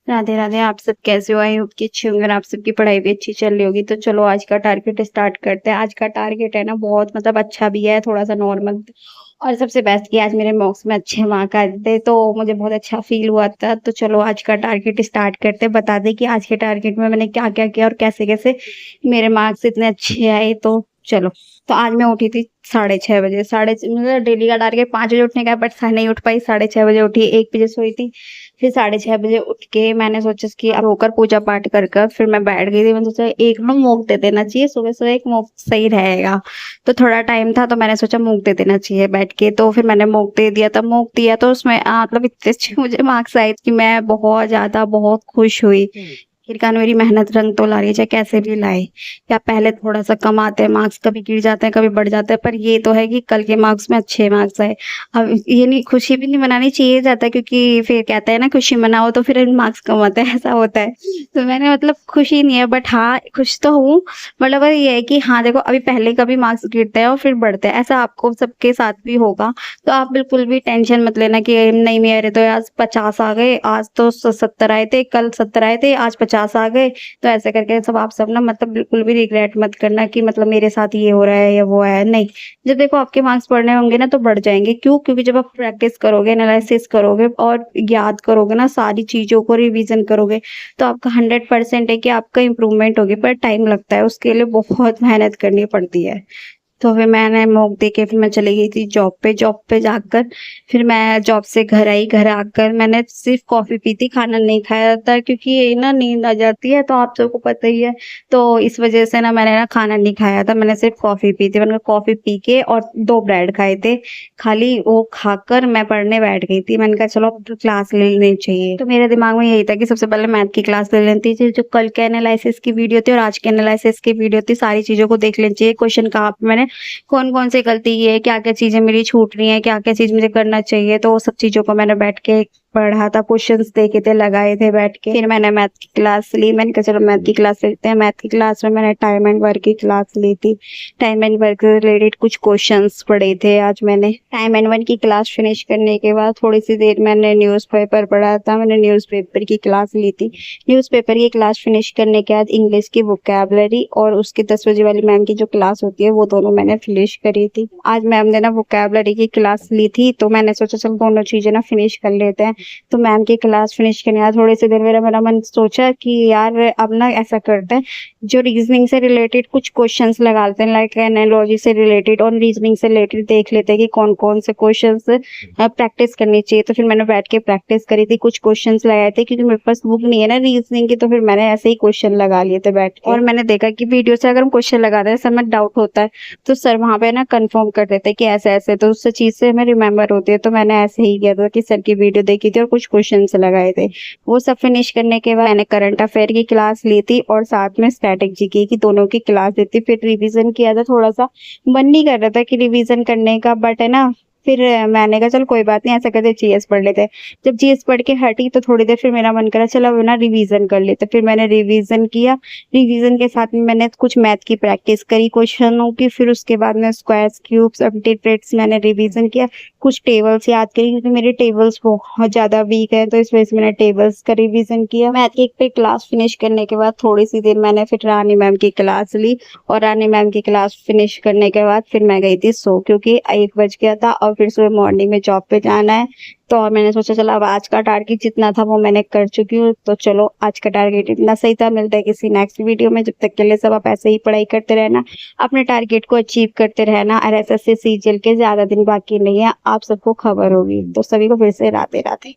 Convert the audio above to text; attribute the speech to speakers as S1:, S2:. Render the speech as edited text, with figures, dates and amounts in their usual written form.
S1: राधे राधे। आप सब कैसे हो? आई होप कि अच्छे होंगे और आप सबकी पढ़ाई भी अच्छी चल रही होगी। तो चलो आज का टारगेट स्टार्ट करते हैं। आज का टारगेट है ना बहुत मतलब अच्छा भी है, थोड़ा सा नॉर्मल और सबसे बेस्ट कि आज मेरे मॉक्स में अच्छे मार्क आए थे तो मुझे बहुत अच्छा फील हुआ था। तो चलो आज का टारगेट स्टार्ट करते हैं। बता दें कि आज के टारगेट में मैंने क्या क्या किया और कैसे कैसे मेरे मार्क्स इतने अच्छे आए। तो चलो, तो आज मैं उठी थी 6:30 बजे। मतलब डेली का टारगेट 5 बजे उठने का है, बट नहीं उठ पाई। 6:30 बजे उठी, 1 बजे सोई थी। फिर 6:30 बजे उठ के मैंने सोचा कि अब होकर पूजा पाठ कर फिर मैं बैठ गई थी। मैंने सोचा एक ना मूक दे देना चाहिए, सुबह सुबह एक मूक सही रहेगा। तो थोड़ा टाइम था तो मैंने सोचा मूक दे देना चाहिए बैठ के। तो फिर मैंने मूक दे दिया। तब मूक दिया तो उसमें मतलब इतने अच्छे मुझे मार्क्स आए कि मैं बहुत ज्यादा बहुत खुश हुई। फिर कहा मेरी मेहनत रंग तो ला रही है, चाहे कैसे भी लाए। या पहले थोड़ा सा कम आते हैं मार्क्स, कभी गिर जाते हैं कभी बढ़ जाते हैं, पर ये तो है कि कल के मार्क्स में अच्छे मार्क्स आए। अब ये नहीं, खुशी भी नहीं मनानी चाहिए जाता, क्योंकि फिर कहते हैं ना खुशी मनाओ तो फिर मार्क्स कम आते हैं, ऐसा होता है। तो मैंने मतलब खुशी नहीं है, बट हाँ खुश तो हूँ। मतलब ये है कि हाँ देखो, अभी पहले कभी मार्क्स गिरते हैं और फिर बढ़ते हैं, ऐसा आपको सबके साथ भी होगा। तो आप बिल्कुल भी टेंशन मत लेना कि नहीं मेरे तो आज 50 आ गए, आज तो 70 आए थे, कल 70 आए थे, आज 50 आ गए। तो ऐसे करके आप सब ना मतलब बिल्कुल भी रिग्रेट मत करना कि मतलब मेरे साथ ये हो रहा है या वो है, नहीं। जब देखो आपके मार्क्स बढ़ने होंगे ना तो बढ़ जाएंगे। क्यों? क्योंकि जब आप प्रैक्टिस करोगे, एनालिसिस करोगे और याद करोगे ना, सारी चीजों को रिवीजन करोगे, तो आपका 100% है कि आपका इम्प्रूवमेंट होगी। पर टाइम लगता है, उसके लिए बहुत मेहनत करनी पड़ती है। तो फिर मैंने मॉक दे के फिर मैं चली गई थी जॉब पे। जॉब पे जाकर फिर मैं जॉब से घर आई। घर आकर मैंने सिर्फ कॉफी पी थी, खाना नहीं खाया था, क्योंकि ये ना नींद आ जाती है, तो आप सबको पता ही है। तो इस वजह से ना मैंने ना खाना नहीं खाया था, मैंने सिर्फ कॉफी पी थी। मैंने कॉफी पी के और 2 ब्रेड खाए थे। खाली वो खाकर मैं पढ़ने बैठ गई थी। मैंने कहा चलो अब तो क्लास ले लेनी चाहिए। तो मेरे दिमाग में यही था कि सबसे पहले मैथ की क्लास ले लेती थी। जो कल के एनालिसिस की वीडियो थी और आज के एनालिसिस की वीडियो थी, सारी चीजों को देख लेनी चाहिए। क्वेश्चन कहाँ पे मैंने कौन-कौन सी गलती की है, क्या-क्या चीज़ें मेरी छूट रही हैं, क्या-क्या चीज़ मुझे करना चाहिए, तो वो सब चीज़ों को मैंने बैठ के पढ़ा था, क्वेश्चंस देखे थे, लगाए थे बैठ के। फिर मैंने मैथ की क्लास ली। मैंने कहा चलो मैथ की क्लास लेते हैं। मैथ की क्लास में मैंने टाइम एंड वर्क की क्लास ली थी। टाइम एंड वर्क से रिलेटेड कुछ क्वेश्चंस पढ़े थे आज मैंने। टाइम एंड वर्क की क्लास फिनिश करने के बाद थोड़ी सी देर मैंने न्यूज़पेपर पढ़ा था। मैंने न्यूज़पेपर की क्लास ली थी। न्यूज़पेपर की क्लास फिनिश करने के बाद इंग्लिश की वोकैबुलरी और उसकी 10 बजे वाली मैम की जो क्लास होती है वो दोनों मैंने फिनिश करी थी। आज मैम ने ना वोकैबुलरी की क्लास ली थी, तो मैंने सोचा चल दोनों चीजें ना फिनिश कर लेते हैं। तो मैम की क्लास फिनिश करने के बाद थोड़ी सी देर मेरा मेरा मन सोचा कि यार अब ना ऐसा करते हैं, जो रीजनिंग से रिलेटेड कुछ क्वेश्चंस लगा लेते हैं, लाइक एनालॉजी से रिलेटेड और रीजनिंग से रिलेटेड देख लेते हैं कि कौन कौन से क्वेश्चंस प्रैक्टिस करनी चाहिए। तो फिर मैंने बैठ के प्रैक्टिस करी थी, कुछ क्वेश्चंस लगाए थे, क्योंकि मेरे पास बुक नहीं है ना रीजनिंग की, तो फिर मैंने ऐसे ही क्वेश्चन लगा लिए थे बैठ के। और मैंने देखा कि वीडियो से अगर हम क्वेश्चन लगाते हैं, सर में डाउट होता है, तो सर वहां पे ना कंफर्म कर देते हैं कि ऐसे ऐसे, तो उस चीज से हमें रिमेम्बर होती है। तो मैंने ऐसे ही किया था कि सर की वीडियो देखी थी और कुछ क्वेश्चन लगाए थे। वो सब फिनिश करने के बाद मैंने करंट अफेयर की क्लास ली थी और साथ में स्टैटिक जीके की दोनों की क्लास ली थी। फिर रिवीजन किया था थोड़ा सा। मन नहीं कर रहा था कि रिवीजन करने का, बट है ना फिर मैंने कहा चल कोई बात नहीं, ऐसा करते जीएस पढ़ लेते हैं। जब जीएस पढ़ के हटी तो थोड़ी देर फिर मेरा मन करा चलो अब ना रिवीजन कर लेते। फिर मैंने रिवीजन किया। रिवीजन के साथ में मैंने कुछ मैथ की प्रैक्टिस करी क्वेश्चनों की। फिर उसके बाद में स्क्वायर्स, क्यूब्स, एप्टीट्यूड्स मैंने रिवीजन किया। कुछ टेबल्स याद करी, क्योंकि मेरे टेबल्स बहुत ज्यादा वीक है, तो इस वजह से मैंने टेबल्स का रिवीजन किया। मैथ की एक क्लास फिनिश करने के बाद थोड़ी सी देर मैंने फिर रानी मैम की क्लास ली और रानी मैम की क्लास फिनिश करने के बाद फिर मैं गई थी सो, क्योंकि 1 बज गया था और फिर सुबह मॉर्निंग में जॉब पे जाना है। तो और मैंने सोचा चलो अब आज का टारगेट जितना था वो मैंने कर चुकी हूँ, तो चलो आज का टारगेट इतना सही था। मिलता है किसी नेक्स्ट वीडियो में। जब तक के लिए सब आप ऐसे ही पढ़ाई करते रहना, अपने टारगेट को अचीव करते रहना। और एसएससी सीजीएल के ज्यादा दिन बाकी नहीं है, आप सबको खबर होगी। तो सभी को फिर से राधे राधे।